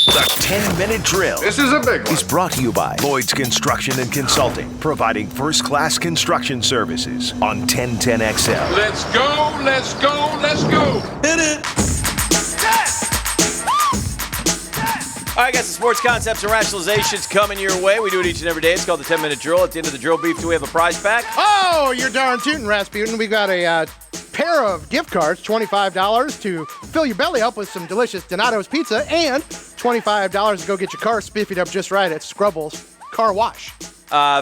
The 10-minute drill. This is a big one. Is brought to you by Lloyd's Construction and Consulting, providing first-class construction services on 1010XL. Let's go, let's go, let's go. Hit it. All right, guys, the sports concepts and rationalizations coming your way. We do it each and every day. It's called the 10-minute drill. At the end of the drill beef, do we have a prize pack? Oh, you're darn tootin', Rasputin. We got a pair of gift cards, $25 to fill your belly up with some delicious Donato's pizza, and $25 to go get your car spiffied up just right at Scrubbles Car Wash.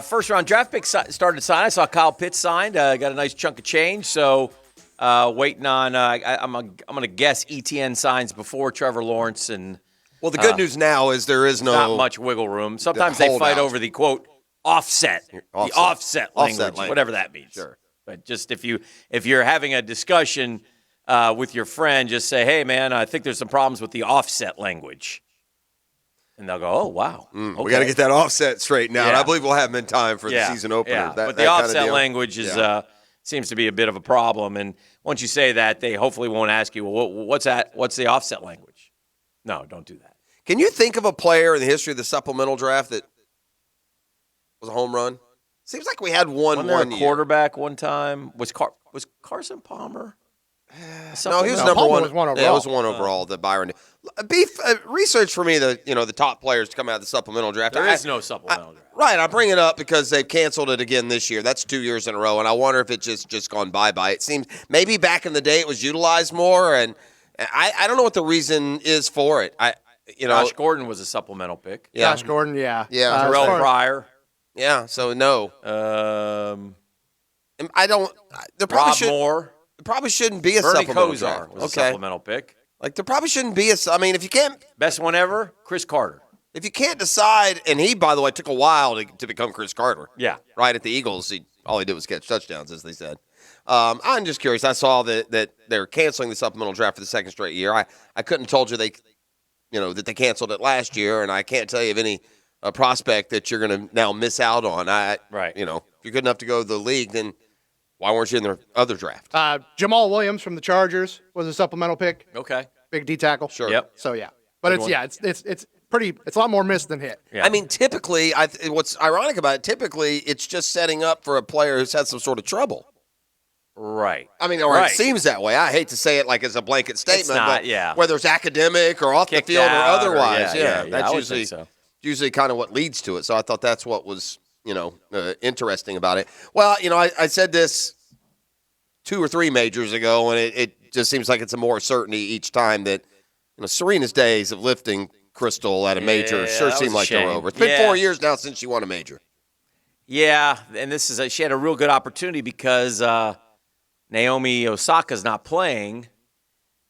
First round draft pick started to sign. I saw Kyle Pitts signed. Got a nice chunk of change. So waiting on. I'm going to guess ETN signs before Trevor Lawrence and. Well, the good news now is there is not much wiggle room. Sometimes they fight over the quote offset, the offset language, whatever that means. Sure. But just if you're having a discussion with your friend, just say, "Hey, man, I think there's some problems with the offset language," and they'll go, "Oh, wow, okay. We got to get that offset straightened out." Yeah. I believe we'll have them in time for the season opener. Yeah. That, but the offset language is seems to be a bit of a problem. And once you say that, they hopefully won't ask you, "Well, what's that? What's the offset language?" No, don't do that. Can you think of a player in the history of the supplemental draft that was a home run? Seems like we had one year. Quarterback one time. Was Carson Palmer? No, he was number Palmer one. Was one overall. Yeah, it was one overall. The Byron research for me. The top players to come out of the supplemental draft. There is no supplemental draft. Right, I bring it up because they've canceled it again this year. That's 2 years in a row, and I wonder if it just gone bye-bye. It seems maybe back in the day it was utilized more, and I don't know what the reason is for it. Josh Gordon was a supplemental pick. Yeah. Josh Gordon, yeah. Terrell Pryor. Yeah, so no. I don't. There probably Moore. There probably shouldn't be a Bernie supplemental Kosar draft. was a supplemental pick. Like there probably shouldn't be if you can't. Best one ever, Chris Carter. If you can't decide, and he, by the way, took a while to become Chris Carter. Yeah. Right at the Eagles, all he did was catch touchdowns, as they said. I'm just curious. I saw that they're canceling the supplemental draft for the second straight year. I couldn't have told you that they canceled it last year, and I can't tell you of any prospect that you're going to now miss out on. Right. If you're good enough to go to the league, then why weren't you in the other draft? Jamal Williams from the Chargers was a supplemental pick. Okay. Big D tackle. Sure. Yep. So yeah, but it's pretty. It's a lot more missed than hit. Yeah. I mean, typically, what's ironic about it, typically it's just setting up for a player who's had some sort of trouble. Right. I mean, or it seems that way. I hate to say it like as a blanket statement, it's not, but whether it's academic or off Kicked the field or out otherwise, that's usually kind of what leads to it. So I thought that's what was interesting about it. Well, I said this 2 or 3 majors ago, and it just seems like it's a more certainty each time that Serena's days of lifting crystal at a major sure seem like they're over. It's been 4 years now since she won a major. Yeah, and she had a real good opportunity because Naomi Osaka's not playing,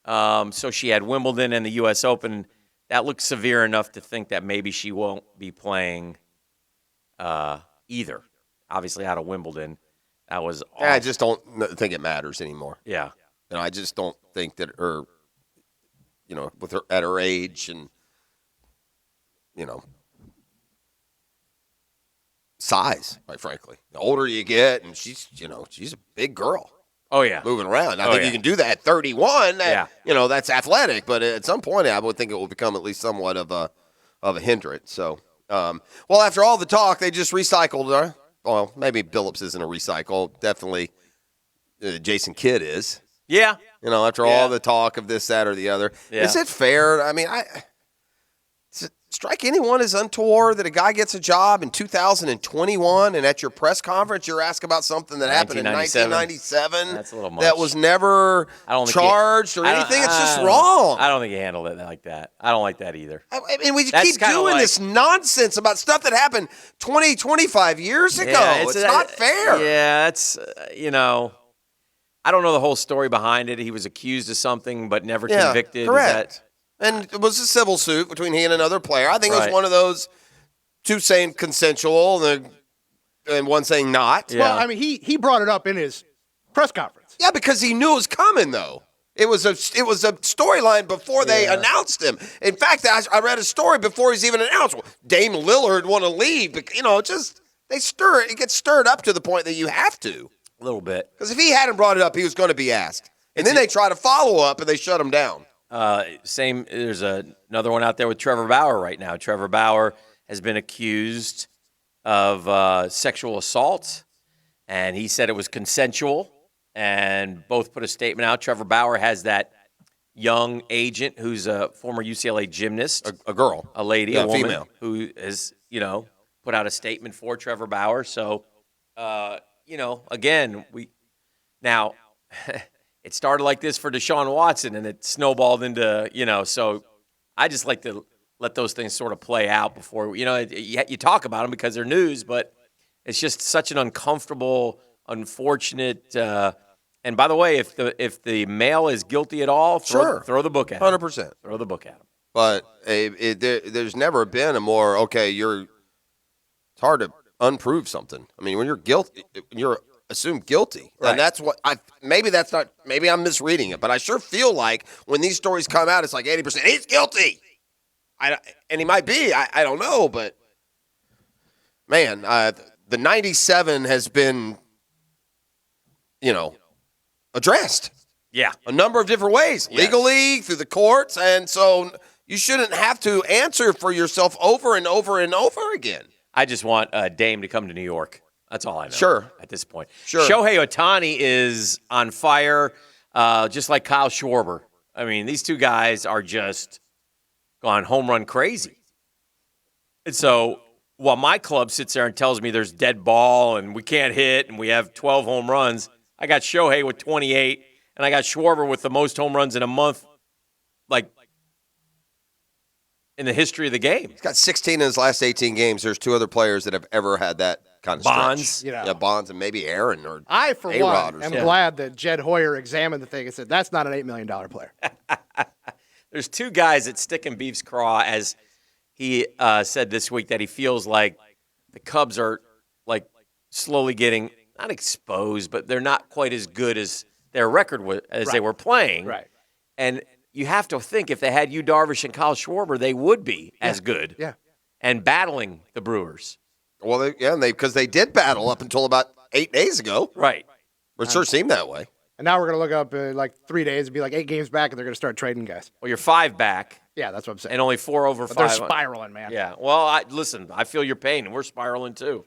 so she had Wimbledon and the U.S. Open. That looks severe enough to think that maybe she won't be playing either. Obviously, out of Wimbledon, that was awful. I just don't think it matters anymore. Yeah. I just don't think that her, with her at her age and, size, quite frankly. The older you get, and she's a big girl. Oh, yeah. Moving around. I think you can do that at 31. That's athletic, but at some point I would think it will become at least somewhat of a hindrance. So, after all the talk, they just recycled her. Well, maybe Billups isn't a recycle. Definitely Jason Kidd is. Yeah. After all the talk of this, that, or the other. Yeah. Is it fair? I mean, strike anyone as untoward that a guy gets a job in 2021 and at your press conference you're asked about something that happened in 1997 That's a little much. That was never charged or anything? It's just wrong. I don't think he handled it like that. I don't like that either. I mean, we keep doing this nonsense about stuff that happened 20, 25 years ago. It's not fair. Yeah, it's, I don't know the whole story behind it. He was accused of something but never convicted. Correct. And it was a civil suit between he and another player. I think it was one of those two saying consensual and one saying not. Yeah. Well, I mean, he brought it up in his press conference. Yeah, because he knew it was coming, though. It was a storyline before they announced him. In fact, I read a story before he's even announced. Well, Dame Lillard want to leave, but it gets stirred up to the point that you have to. A little bit. Because if he hadn't brought it up, he was going to be asked. And then they try to follow up and they shut him down. Same. There's another one out there with Trevor Bauer right now. Trevor Bauer has been accused of sexual assault, and he said it was consensual. And both put a statement out. Trevor Bauer has that young agent who's a former UCLA gymnast, A girl. a lady, Yeah, a woman, female. who has, put out a statement for Trevor Bauer. So, again, now it started like this for Deshaun Watson, and it snowballed into, so I just like to let those things sort of play out before, you talk about them because they're news, but it's just such an uncomfortable, unfortunate. And by the way, if the male is guilty at all, throw the book at him. 100%. Throw the book at him. But there's never been a more, it's hard to unprove something. I mean, when you're guilty, you're assumed guilty. Right. And that's what maybe I'm misreading it, but I sure feel like when these stories come out, it's like 80%, he's guilty. And he might be, I don't know, but man, the 97 has been, addressed. Yeah. A number of different ways, Yes. legally, through the courts, and so you shouldn't have to answer for yourself over and over and over again. I just want Dame to come to New York. That's all I know. Sure. At this point. Sure. Shohei Ohtani is on fire, just like Kyle Schwarber. I mean, these two guys are just gone home run crazy. And so while my club sits there and tells me there's dead ball and we can't hit and we have 12 home runs, I got Shohei with 28, and I got Schwarber with the most home runs in a month, like, in the history of the game. He's got 16 in his last 18 games. There's two other players that have ever had that kind of Bonds. stretch. Yeah. Yeah, Bonds and maybe Aaron or I, for A-Rod one, or am something. glad that Jed Hoyer examined the thing and said, that's not an $8 million player. There's two guys that stick in Beef's craw, as he said this week, that he feels like the Cubs are like slowly getting not exposed, but they're not quite as good as their record was as they were playing. Right. And you have to think if they had Yu Darvish and Kyle Schwarber, they would be as good. Yeah. And battling the Brewers. Well, because they did battle up until about 8 days ago. Right. It sure seemed that way. And now we're going to look up in like 3 days and be like 8 games back, and they're going to start trading guys. Well, you're 5 back Yeah, that's what I'm saying. and only 4 over But 5. they're spiraling, man. Yeah. Well, listen, I feel your pain, and we're spiraling too.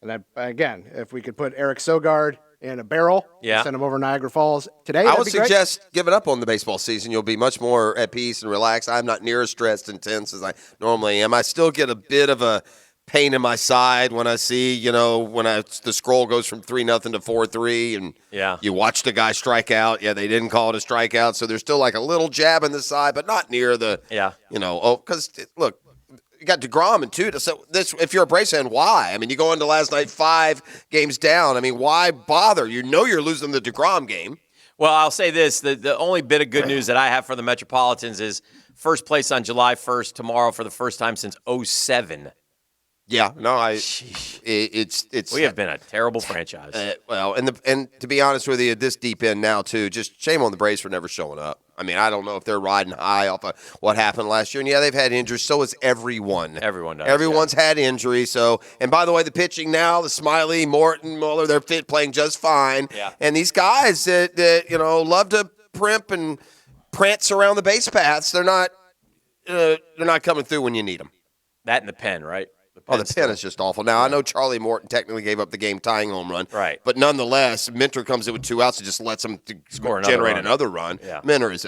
And then, again, if we could put Eric Sogard in a barrel, Yeah. send him over Niagara Falls today, I that'd would be great. suggest giving up on the baseball season. You'll be much more at peace and relaxed. I'm not near as stressed and tense as I normally am. I still get a bit of a pain in my side when I see, when the scroll goes from 3-0 to 4-3, and Yeah. you watch the guy strike out. Yeah, they didn't call it a strikeout, so there's still like a little jab in the side, but not near the, Yeah. because look, you got DeGrom and two. So if you're a Braves fan, why? I mean, you go into last night 5 games down. I mean, why bother? You're losing the DeGrom game. Well, I'll say this. The only bit of good news that I have for the Metropolitans is first place on July 1st tomorrow for the first time since 2007. Yeah, no, it's We have been a terrible franchise. and to be honest with you, this deep in now too, just shame on the Braves for never showing up. I mean, I don't know if they're riding high off of what happened last year. And yeah, they've had injuries. So has everyone. Everyone does, Everyone's had injuries. So, and by the way, the pitching now, the Smiley, Morton, Mueller, they're playing just fine. Yeah. And these guys that love to primp and prance around the base paths, they're not coming through when you need them. That and the pen, right? Oh, the pen is just awful. Now, I know Charlie Morton technically gave up the game-tying home run. Right. But nonetheless, Minter comes in with 2 outs and just lets him Score another generate run. another run. Yeah. Minter is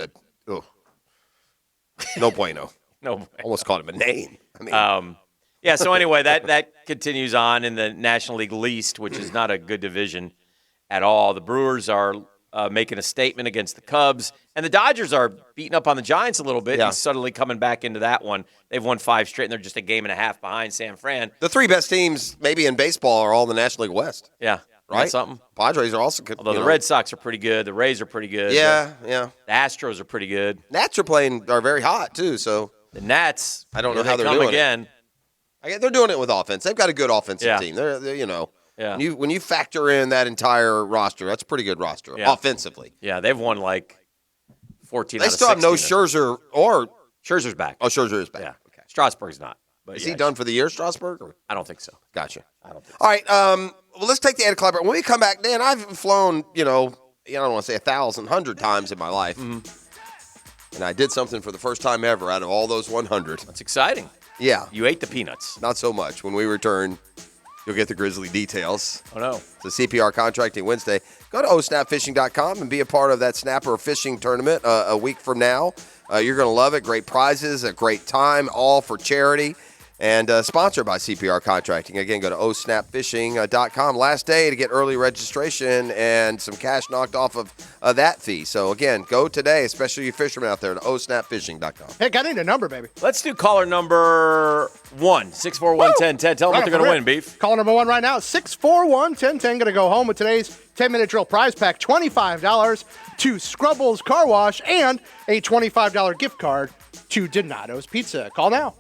no bueno. No. Almost called him a name. I mean, Yeah, so anyway, that continues on in the National League Least, which is not a good division at all. The Brewers are making a statement against the Cubs, and the Dodgers are beating up on the Giants a little bit Yeah. and suddenly coming back into that one. They've won 5 straight, and they're just a game and a half behind San Fran. the 3 best teams maybe in baseball are all in the National League West. Yeah. Right? Something? Padres are also Although the Red Sox are pretty good. The Rays are pretty good. Yeah. The Astros are pretty good. Nats are very hot, too, so The Nats, I don't know here how they they're come doing it. again. they're doing it with offense. They've got a good offensive Yeah. team. They're Yeah. when you factor in that entire roster, that's a pretty good roster Yeah. offensively. Yeah, they've won like 14 They out of still have no 16 or something. Scherzer or Scherzer's back. Scherzer is back. Yeah. Strasburg's not. But Is yeah, he done for the year, Strasburg? Or? I don't think so. Gotcha. I don't think so. All right. Well, let's take the 8 o'clock break. When we come back, Dan, I've flown, I don't want to say 1,000, 100 times in my life. Mm-hmm. And I did something for the first time ever out of all those 100. That's exciting. Yeah, You ate the peanuts. not so much. When we return, you'll get the Grizzly details. Oh, no. It's a CPR Contracting Wednesday. Go to osnapfishing.com and be a part of that snapper fishing tournament a week from now. You're going to love it. Great prizes, a great time, all for charity. And sponsored by CPR Contracting. Again, go to osnapfishing.com. Last day to get early registration and some cash knocked off of that fee. So, again, go today, especially you fishermen out there, to osnapfishing.com. Heck, I need a number, baby. Let's do caller number 1, 641-1010. Tell them what they're going to win, Beef. Caller number 1 right now, 641-1010. Going to go home with today's 10-minute drill prize pack, $25 to Scrubbles Car Wash and a $25 gift card to Donato's Pizza. Call now.